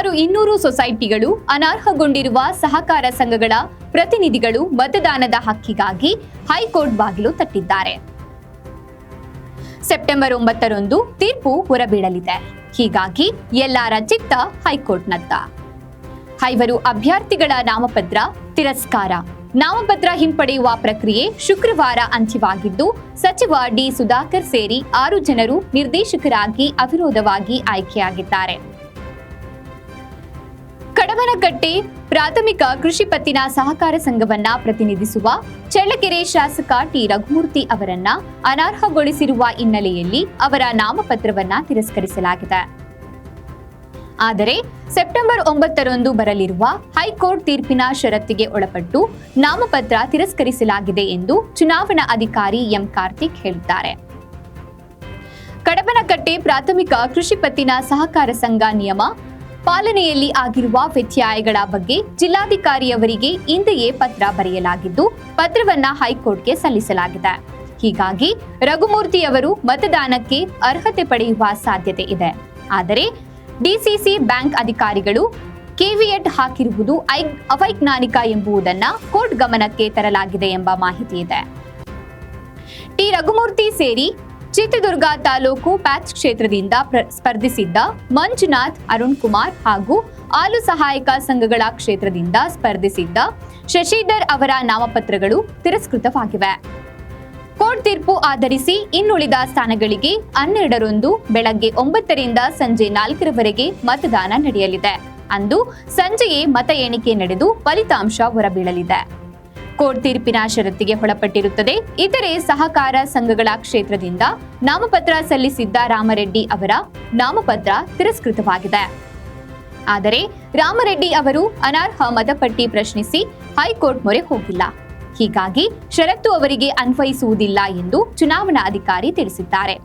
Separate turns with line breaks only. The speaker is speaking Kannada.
ಸುಮಾರು 200 ಸೊಸೈಟಿಗಳು ಅನರ್ಹಗೊಂಡಿರುವ ಸಹಕಾರ ಸಂಘಗಳ ಪ್ರತಿನಿಧಿಗಳು ಮತದಾನದ ಹಕ್ಕಿಗಾಗಿ ಹೈಕೋರ್ಟ್ ಬಾಗಿಲು ತಟ್ಟಿದ್ದಾರೆ. ಸೆಪ್ಟೆಂಬರ್ 9ರಂದು ತೀರ್ಪು ಹೊರಬೀಳಲಿದೆ. ಹೀಗಾಗಿ ಎಲ್ಲರ ಚಿತ್ತ ಹೈಕೋರ್ಟ್ನತ್ತ. 5 ಅಭ್ಯರ್ಥಿಗಳ ನಾಮಪತ್ರ ತಿರಸ್ಕಾರ. ನಾಮಪತ್ರ ಹಿಂಪಡೆಯುವ ಪ್ರಕ್ರಿಯೆ ಶುಕ್ರವಾರ ಅಂತ್ಯವಾಗಿದ್ದು, ಸಚಿವ ಡಿ ಸುಧಾಕರ್ ಸೇರಿ 6 ಜನರು ನಿರ್ದೇಶಕರಾಗಿ ಅವಿರೋಧವಾಗಿ ಆಯ್ಕೆಯಾಗಿದ್ದಾರೆ. ಕಡಬನಕಟ್ಟೆ ಪ್ರಾಥಮಿಕ ಕೃಷಿ ಪತ್ತಿನ ಸಹಕಾರ ಸಂಘವನ್ನ ಪ್ರತಿನಿಧಿಸುವ ಚಳ್ಳಕೆರೆ ಶಾಸಕ ಟಿ ರಘುಮೂರ್ತಿ ಅವರನ್ನ ಅನರ್ಹಗೊಳಿಸಿರುವ ಹಿನ್ನೆಲೆಯಲ್ಲಿ ಅವರ ನಾಮಪತ್ರವನ್ನ ತಿರಸ್ಕರಿಸಲಾಗಿದೆ. ಆದರೆ ಸೆಪ್ಟೆಂಬರ್ 9ರಂದು ಬರಲಿರುವ ಹೈಕೋರ್ಟ್ ತೀರ್ಪಿನ ಷರತ್ತಿಗೆ ಒಳಪಟ್ಟು ನಾಮಪತ್ರ ತಿರಸ್ಕರಿಸಲಾಗಿದೆ ಎಂದು ಚುನಾವಣಾ ಅಧಿಕಾರಿ ಎಂ ಕಾರ್ತಿಕ್ ಹೇಳಿದ್ದಾರೆ. ಕಡಬನಕಟ್ಟೆ ಪ್ರಾಥಮಿಕ ಕೃಷಿ ಪತ್ತಿನ ಸಹಕಾರ ಸಂಘ ನಿಯಮ ಪಾಲನೆಯಲ್ಲಿ ಆಗಿರುವ ವ್ಯತ್ಯಯಗಳ ಬಗ್ಗೆ ಜಿಲ್ಲಾಧಿಕಾರಿಯವರಿಗೆ ಹಿಂದೆಯೇ ಪತ್ರ ಬರೆಯಲಾಗಿದ್ದು, ಪತ್ರವನ್ನ ಹೈಕೋರ್ಟ್ಗೆ ಸಲ್ಲಿಸಲಾಗಿದೆ. ಹೀಗಾಗಿ ರಘುಮೂರ್ತಿ ಅವರು ಮತದಾನಕ್ಕೆ ಅರ್ಹತೆ ಪಡೆಯುವ ಸಾಧ್ಯತೆ ಇದೆ. ಆದರೆ ಡಿಸಿಸಿ ಬ್ಯಾಂಕ್ ಅಧಿಕಾರಿಗಳು ಕೆವಿಯಟ್ ಹಾಕಿರುವುದು ಅವೈಜ್ಞಾನಿಕ ಎಂಬುದನ್ನು ಕೋರ್ಟ್ ಗಮನಕ್ಕೆ ತರಲಾಗಿದೆ ಎಂಬ ಮಾಹಿತಿ ಇದೆ. ಟಿ ರಘುಮೂರ್ತಿ ಸೇರಿ ಚಿತ್ರದುರ್ಗ ತಾಲೂಕು ಪ್ಯಾಚ್ ಕ್ಷೇತ್ರದಿಂದ ಸ್ಪರ್ಧಿಸಿದ್ದ ಮಂಜುನಾಥ್, ಅರುಣ್ ಕುಮಾರ್ ಹಾಗೂ ಹಾಲು ಸಹಾಯಕ ಸಂಘಗಳ ಕ್ಷೇತ್ರದಿಂದ ಸ್ಪರ್ಧಿಸಿದ್ದ ಶಶಿಧರ್ ಅವರ ನಾಮಪತ್ರಗಳು ತಿರಸ್ಕೃತವಾಗಿವೆ. ಕೋರ್ಟ್ ತೀರ್ಪು ಆಧರಿಸಿ ಇನ್ನುಳಿದ ಸ್ಥಾನಗಳಿಗೆ 12ರಂದು ಬೆಳಗ್ಗೆ 9ರಿಂದ ಸಂಜೆ 4ರವರೆಗೆ ಮತದಾನ ನಡೆಯಲಿದೆ. ಅಂದು ಸಂಜೆಯೇ ಮತ ಎಣಿಕೆ ನಡೆದು ಫಲಿತಾಂಶ ಹೊರಬೀಳಲಿದೆ. ಕೋರ್ಟ್ ತೀರ್ಪಿನ ಷರತ್ತಿಗೆ ಒಳಪಟ್ಟಿರುತ್ತದೆ. ಇತರೆ ಸಹಕಾರ ಸಂಘಗಳ ಕ್ಷೇತ್ರದಿಂದ ನಾಮಪತ್ರ ಸಲ್ಲಿಸಿದ್ದ ರಾಮರೆಡ್ಡಿ ಅವರ ನಾಮಪತ್ರ ತಿರಸ್ಕೃತವಾಗಿದೆ. ಆದರೆ ರಾಮರೆಡ್ಡಿ ಅವರು ಅನರ್ಹ ಮತಪಟ್ಟಿ ಪ್ರಶ್ನಿಸಿ ಹೈಕೋರ್ಟ್ ಮೊರೆ ಹೋಗಿಲ್ಲ. ಹೀಗಾಗಿ ಷರತ್ತು ಅವರಿಗೆ ಅನ್ವಯಿಸುವುದಿಲ್ಲ ಎಂದು ಚುನಾವಣಾ ಅಧಿಕಾರಿ ತಿಳಿಸಿದ್ದಾರೆ.